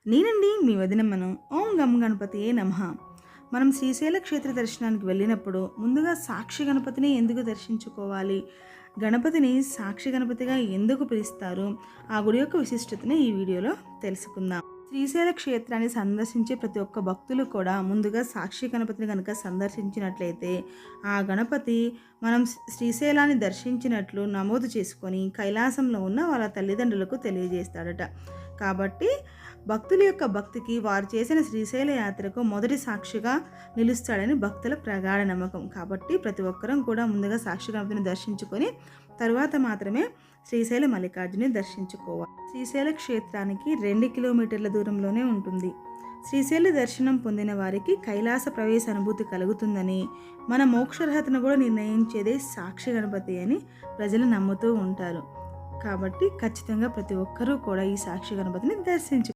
నేనండి మీ వదినమ్మను. ఓం గం గణపతియే నమః. మనం శ్రీశైల క్షేత్ర దర్శనానికి వెళ్ళినప్పుడు ముందుగా సాక్షి గణపతిని ఎందుకు దర్శించుకోవాలి? గణపతిని సాక్షి గణపతిగా ఎందుకు పిలుస్తారు? ఆ గుడి యొక్క విశిష్టతని ఈ వీడియోలో తెలుసుకుందాం. శ్రీశైల క్షేత్రాన్ని సందర్శించే ప్రతి ఒక్క భక్తులు కూడా ముందుగా సాక్షి గణపతిని కనుక సందర్శించినట్లయితే ఆ గణపతి మనం శ్రీశైలాన్ని దర్శించినట్లు నమోదు చేసుకొని కైలాసంలో ఉన్న వాళ్ళ తల్లిదండ్రులకు తెలియజేస్తాడట. కాబట్టి భక్తుల యొక్క భక్తికి వారు చేసిన శ్రీశైల యాత్రకు మొదటి సాక్షిగా నిలుస్తాడని భక్తుల ప్రగాఢ నమ్మకం. కాబట్టి ప్రతి ఒక్కరం కూడా ముందుగా సాక్షి గణపతిని దర్శించుకొని తరువాత మాత్రమే శ్రీశైల మల్లికార్జుని దర్శించుకోవాలి. శ్రీశైల క్షేత్రానికి 2 కిలోమీటర్ల దూరంలోనే ఉంటుంది. శ్రీశైల దర్శనం పొందిన వారికి కైలాస ప్రవేశ అనుభూతి కలుగుతుందని, మన మోక్షర్హతను కూడా నిర్ణయించేదే సాక్షి గణపతి అని ప్రజలు నమ్ముతూ ఉంటారు. కాబట్టి ఖచ్చితంగా ప్రతి ఒక్కరూ కూడా ఈ సాక్షి గణపతిని దర్శించు